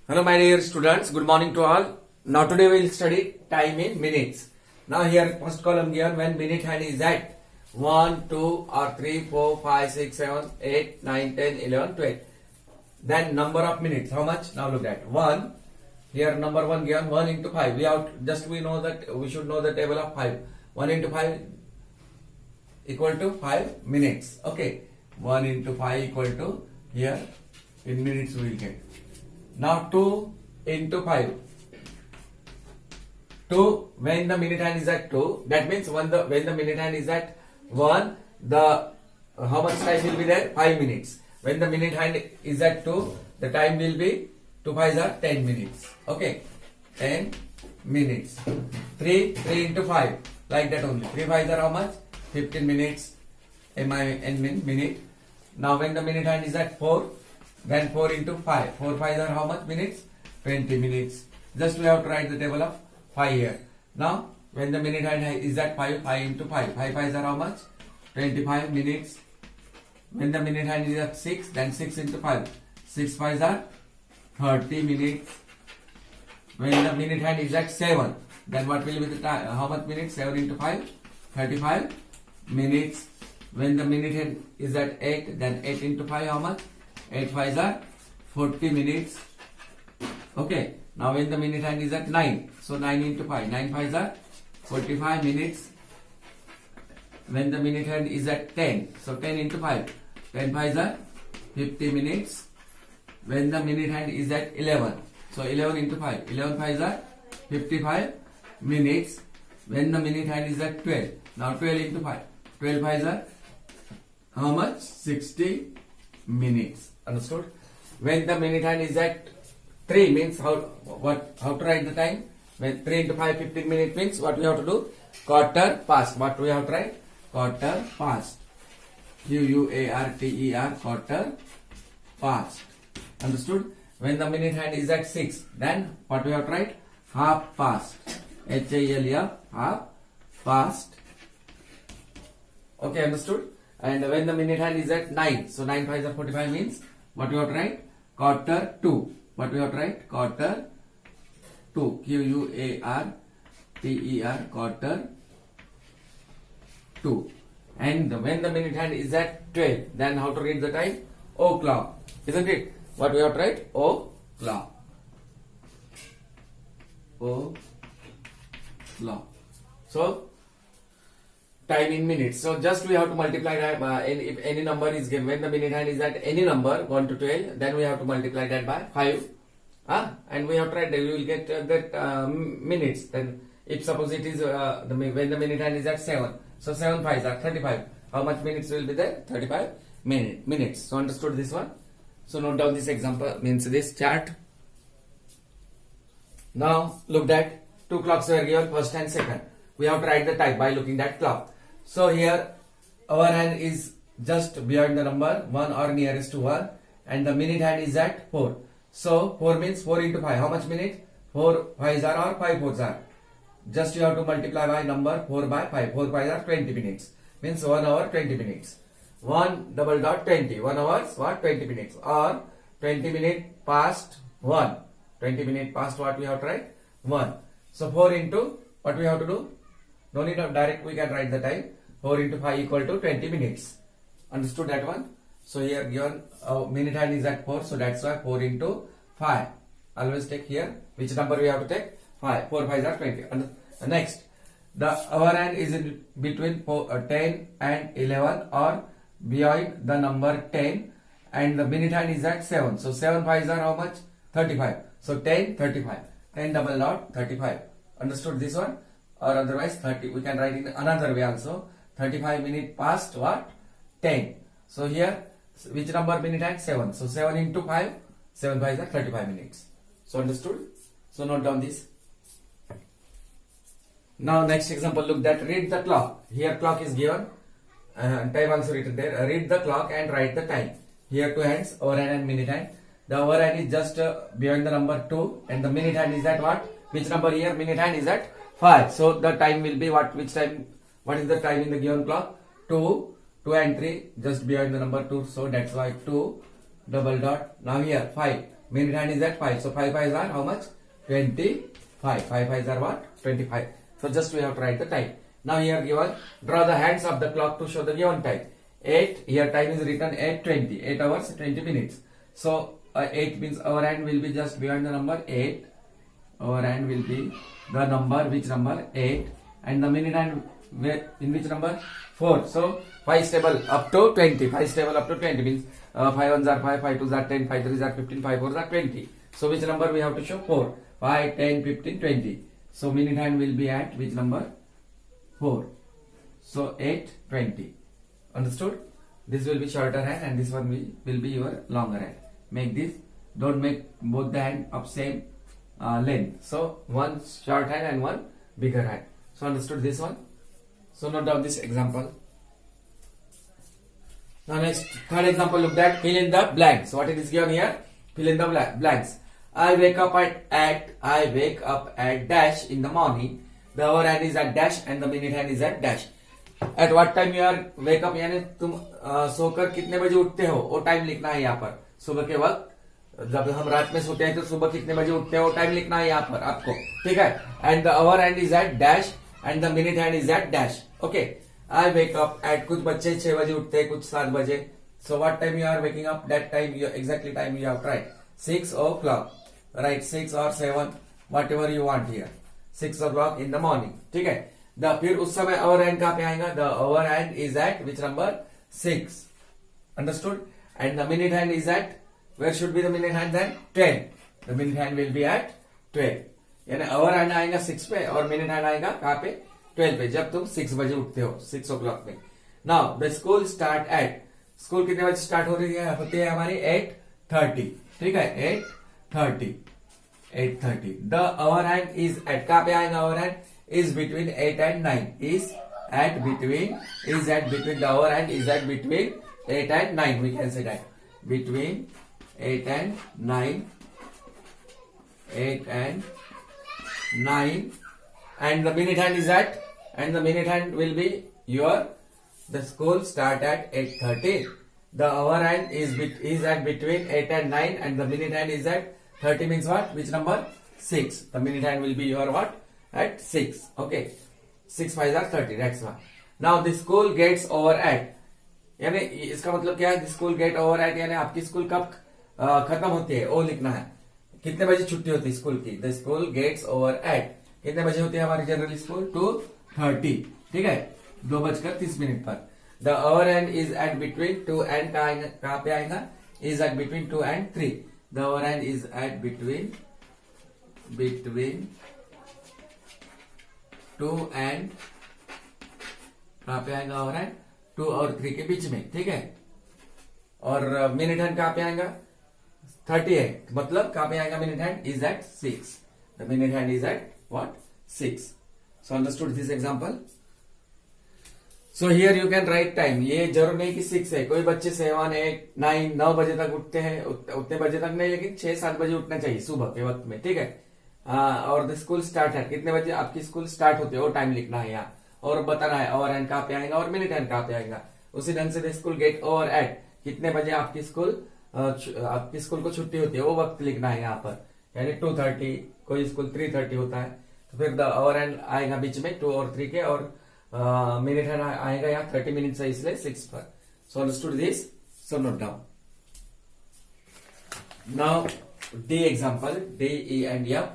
Hello my dear students, good morning to all. Now today we will study time in minutes. Now here first column given when minute hand is at 1, 2 or 3, 4, 5, 6, 7, 8, 9, 10, 11, 12. Then number of minutes, how much? Now look at 1. Here number 1 given 1 into 5. We know that we should know the table of 5. 1 into 5 equal to 5 minutes. Okay. 1 into 5 equal to here in minutes we will get. Now 2 into 5. 2 when the minute hand is at 2, that means when the minute hand is at 1, the how much time will be there? 5 minutes. When the minute hand is at 2, the time will be 2 5s are 10 minutes. Okay, 10 minutes. 3 into 5, like that only. 3 5s are how much? 15 minutes. Minute. Now when the minute hand is at 4, then 4 into 5. 4 5s are how much minutes? 20 minutes. Just we have to write the table of 5 here. Now when the minute hand is at 5, 5 into 5. 5 5s are how much? 25 minutes. When the minute hand is at 6, then 6 into 5. 6 5s are 30 minutes. When the minute hand is at 7, then what will be the time? How much minutes? 7 into 5, 35 minutes. When the minute hand is at 8, then 8 into 5, how much? 8 5s are 40 minutes. Okay. Now when the minute hand is at 9, so 9 into 5, 9 5s are 45 minutes. When the minute hand is at 10, so 10 into 5, 10 5s are 50 minutes. When the minute hand is at 11, so 11 into 5, 11 5s are 55 minutes. When the minute hand is at 12, now 12 into 5, 12 5s are how much? 60 minutes. Understood? When the minute hand is at 3, means how to write the time? When 3 into 5, 15 minutes means what we have to do? Quarter past. What we have to write? Quarter past. Quarter, quarter past. Understood? When the minute hand is at 6, then what we have to write? Half past. HALF, half past. Okay, understood? And when the minute hand is at 9, so 9 5s are 45 means what we have to write? Quarter to. What we have to write? Quarter to. Quarter to. And when the minute hand is at 12, then how to read the time? O'clock. Isn't it? What we have to write? O'clock. O'clock. So time in minutes. So just we have to multiply that if any number is given. When the minute hand is at any number 1 to 12, then we have to multiply that by 5. And we have to write that we will get that minutes. Then if suppose it is when the minute hand is at 7, so 7 5s are 35. How much minutes will be there? 35 minutes. So understood this one? So note down this example, means this chart. Now look that 2 clocks were given, first and second. We have to write the time by looking at clock. So here our hand is just beyond the number 1 or nearest to 1, and the minute hand is at 4. So 4 means 4 into 5. How much minute? 4 5s are or 5 4s are. Just you have to multiply by number 4 by 5. 4 5s are 20 minutes. Means 1 hour 20 minutes. 1 double dot 20. 1 hours what? 20 minutes. Or 20 minutes past 1. 20 minutes past what we have to write? 1. So 4 into what we have to do? No need of direct, we can write the time. 4 into 5 equal to 20 minutes. Understood that one? So here given minute hand is at 4, so that's why 4 into 5. Always take here. Which number we have to take? 5. 4 5s are 20. Next, the hour hand is in between 10 and 11 or beyond the number 10, and the minute hand is at 7. So 7 5s are how much? 35. So 10 35. 10 double dot 35. Understood this one? Or otherwise 30, we can write in another way also. 35 minutes past what? 10. So here which number minute hand? 7. So 7 into 5, 7 5s are 35 minutes. So understood? So note down this. Now next example, look that read the clock. Here clock is given, time also written there. Read the clock and write the time. Here 2 hands, hour hand and minute hand. The hour hand is just beyond the number 2, and the minute hand is at what? Which number here? Minute hand is at 5. So the time will be what? Which time? What is the time in the given clock? 2. 2 and 3 just behind the number 2, so that's why 2 double dot. Now here 5 minute hand is at 5. So 5 5s are how much? 25. 5 5s are what? 25. So just we have to write the time. Now here given, draw the hands of the clock to show the given time. 8, here time is written 8:20, 8 hours 20 minutes. So 8 means our hand will be just behind the number 8. Our hand will be the number, which number? 8. And the minute hand in which number? 4. So 5 stable up to 20. 5 stable up to 20 means 5 1s are 5, 5 2s are 10, 5 3s are 15, 5 4s are 20. So which number we have to show? 4. 5, 10, 15, 20. So minute hand will be at which number? 4. So 8, 20. Understood? This will be shorter hand and this one will be your longer hand. Make this. Don't make both the hand of same length. So one short hand and one bigger hand. So understood this one? So note down this example. Now next, third example, look at fill in the blanks. What it is given here? Fill in the blanks. I wake up at dash in the morning. The hour hand is at dash and the minute hand is at dash. At what time you are wake up, यानी तुम सोकर कितने बजे उठते हो वो time लिखना है यहाँ पर. सुबह के वक्त जब हम रात में सोते हैं तो सुबह कितने बजे उठते हो वो टाइम लिखना है यहाँ पर आपको. ठीक है. And the hour hand is at dash and the minute hand is at dash. Okay. I wake up at, कुछ बच्चे 6 बजे उठते हैं, कुछ 7 बजे. So what time you are waking up, that time exactly time you have right 6 o'clock. Right 6 or 7 whatever you want here. 6 o'clock in the morning. ठीक है. फिर उस समय अवर हैंड कहां पे आएगा? The hour hand is at which number? 6. Understood. And the minute hand is at, where should be the minute hand then? 10. The minute hand will be at 12. यानी अवर hand आएगा 6 पे और मिनट हैंड आएगा कहां पे? 12 पे, जब तुम 6 बजे उठते हो, 6 o'clock पे. Now the school start at, school कितने बजे स्टार्ट हो रही है? होती है हमारी 8:30. ठीक है. 8:30. The hour hand is at, कहां पे आएगा hour hand? Is between 8 and 9. Is at between. The hour hand is at between 8 and 9. We can say that. Between 8 and 9. 8 and 9. And the minute hand is at. And the minute hand will be your. The school start at 8:30. The hour hand is at between 8 and 9. And the minute hand is at 30 means what? Which number? 6. The minute hand will be your what? At 6. Okay. 6 5s are 30. That's why. Now the school gets over at. यानी इसका मतलब क्या है? The school get over at यानी आपकी school कब खत्म होती है वो लिखना है. कितने बजे छुट्टी होती है स्कूल की? The school gets over at. कितने बजे होती है हमारी जनरल स्कूल? 2:30. ठीक है. 2:30 पर. The hour hand is at between 2 and कहाँ पे आएगा? Is at between 2 and 3. The hour hand is at between 2 and कहां पे आएगा? और 2 और 3 के बीच में. ठीक है. और मिनट हैंड कहां पे आएगा? 30 है, मतलब कहां पे आएगा minute hand? Is at 6. The minute hand is at what? 6. So understood this example. So here you can write time. ये जरूर नहीं कि 6 है. कोई बच्चे 7 8 9 9 बजे तक उठते हैं, उतने बजे तक नहीं, लेकिन 6 7 बजे उठना चाहिए सुबह के वक्त में. ठीक है. और द स्कूल स्टार्ट है, कितने बजे आपकी स्कूल स्टार्ट होती है वो टाइम लिखना है यहाँ. और बताना है ओवर हैंड कहाँ पे आएगा और मिनट हैंड कहाँ पे आएगा. उसी ढंग से the school get over at, कितने बजे आपकी स्कूल को छुट्टी होती है वो वक्त लिखना है यहाँ पर. यानी 2:30, कोई स्कूल 3:30 होता है, तो फिर द ओवर हैंड आएगा बीच में 2 और 3 के, और मिनट हैंड आएगा यहाँ 30 मिनट है, इसलिए 6 पर. सो understood this. So note down. Now D example, D, E and F.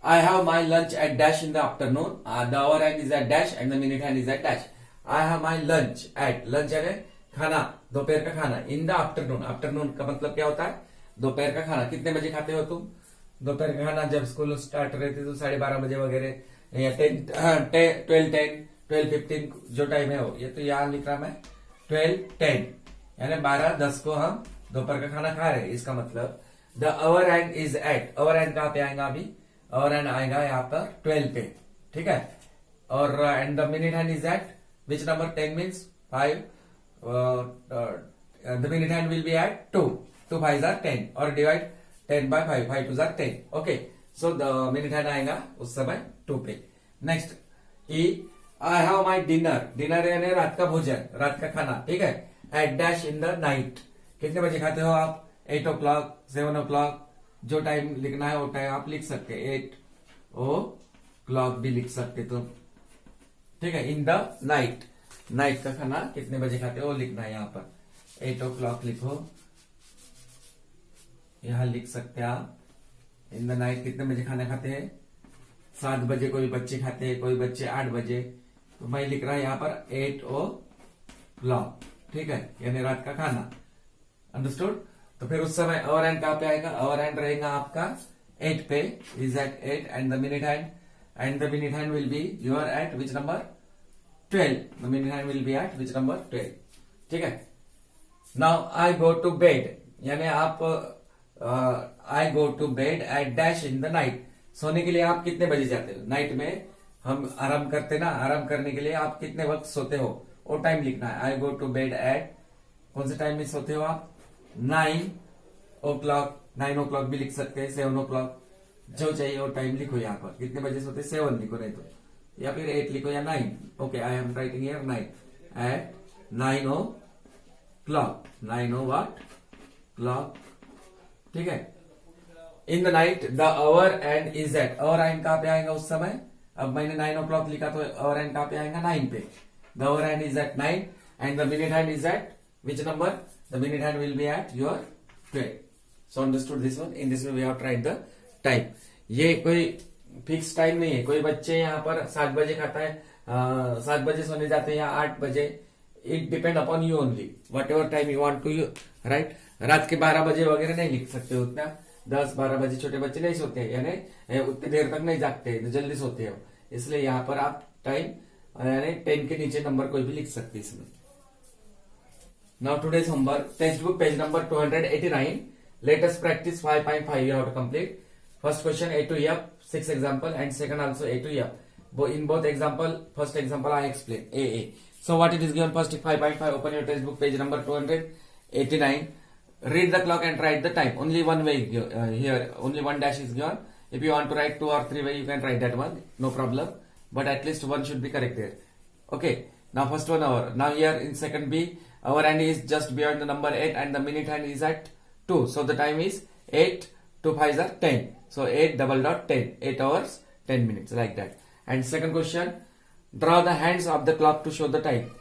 I have my lunch at dash in the afternoon. The hour hand is at dash and the minute hand is at dash. I have my lunch at, lunch है खाना, दोपहर का खाना. In the afternoon. Afternoon का मतलब क्या होता है? दोपहर का खाना. कितने बजे खाते हो तुम दोपहर का खाना? जब स्कूल स्टार्ट रहती तो 12:30 बजे वगैरह, या 12:10 12:15 जो टाइम है वो. ये तो यहाँ लिख रहा मैं 12:10, यानी 12:10 को हम दोपहर का खाना खा रहे हैं. इसका मतलब the hour hand is at, hour hand कहाँ पे आएगा अभी? और एंड आएगा यहाँ पर 12 पे. ठीक है. और and the minute hand is at which number? 10 means 5. The minute hand will be at 2. 2 5s are 10 और divide 10 by 5. 5 2s are 10. Okay. So the minute hand आएगा उस समय 2 पे. Next E. I have my dinner. Dinner यानी रात का भोजन, रात का खाना. ठीक है. At dash in the night. कितने बजे खाते हो आप? 8 o'clock, 7 o'clock, जो टाइम लिखना है वो टाइम आप लिख सकते हैं, 8 o'clock भी लिख सकते तुम, ठीक है। इन द नाइट, नाइट का खाना कितने बजे खाते हो वो लिखना है यहाँ पर, 8 o'clock लिखो, यहां लिख सकते हैं आप। इन द नाइट कितने बजे खाना खाते हैं, 7 बजे कोई बच्चे खाते हैं, कोई बच्चे 8 बजे, तो मैं लिख रहा है यहाँ पर 8 o'clock, ठीक है, यानी रात का खाना। अंडरस्टूड। तो फिर उस समय आवर हैंड कहाँ पे आएगा, आवर हैंड रहेगा आपका 8 पे, is at 8, and the minute hand, and the minute hand will be your at which number, 12, the minute hand will be at which number, 12, ठीक है। Now I go to bed, यानी आप I go to bed at dash in the night, सोने के लिए आप कितने बजे जाते हो, नाइट में हम आराम करते ना, आराम करने के लिए आप कितने वक्त सोते हो वो टाइम लिखना है। आई गो टू बेड एट, कौन से टाइम में सोते हो आप, 9 o'clock, 9 o'clock भी लिख सकते हैं, 7 o'clock, जो चाहिए वो टाइम लिखो यहाँ पर, कितने बजे सोते, 7 लिखो, नहीं तो या फिर 8 लिखो या 9, okay, I am writing here 9, at 9 o'clock, 9 o'clock, ठीक है। In the night the hour hand is at, hour hand कहाँ पे आएगा उस समय, अब मैंने 9 o'clock लिखा तो आवर एंड कहाँ पे आएगा, 9 पे, the hour hand is at 9, and the minute hand is at which number, the minute hand will be at your 12. So understood this one. In this way we have tried the time. ये कोई fix time नहीं है, कोई बच्चे यहाँ पर 7 बजे खाता है, 7 बजे सोने जाते हैं या 8 बजे, it depend upon you only, whatever time you want to you, right. रात के 12 बजे वगैरह नहीं लिख सकते उतना, 10-12 बजे छोटे बच्चे नहीं सोते हैं, यानी उतनी देर तक नहीं जागते हैं, जल्दी सोते हैं, इसलिए यहाँ पर आप टाइम यानी 10 के नीचे नंबर कोई भी लिख सकते हैं इसमें। Now today's homework, textbook page number 289. Let us practice 5.5. You have to complete. First question A to F, 6 example, and second also A to F. In both example, first example I explain AA. So what it is given first 5.5. Open your textbook page number 289. Read the clock and write the time. Only one way here. Only one dash is given. If you want to write 2 or 3 way, you can write that one. No problem. But at least one should be correct there. Okay. Now first 1 hour. Now here in second B. Our hand is just beyond the number 8 and the minute hand is at 2. So the time is 8, 2 5s are 10. So 8 double dot 10. 8 hours, 10 minutes, like that. And second question, draw the hands of the clock to show the time.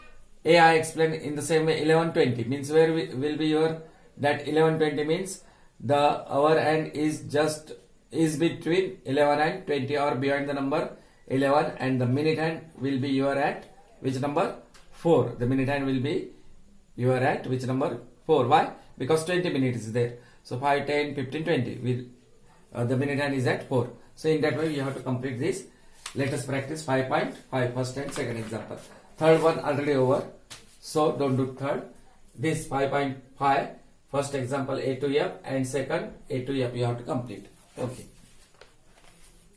A I explained in the same way, 11:20 means where will be your, that 11:20 means the hour hand is between 11 and 20 or beyond the number 11, and the minute hand will be your at which number, 4. The minute hand will be you are at which number, 4. Why? Because 20 minutes is there. So 5, 10, 15, 20. The minute hand is at 4. So in that way you have to complete this. Let us practice 5.5 first and second example. Third one already over. So don't do third. This 5.5 first example A to F and second A to F you have to complete. Okay.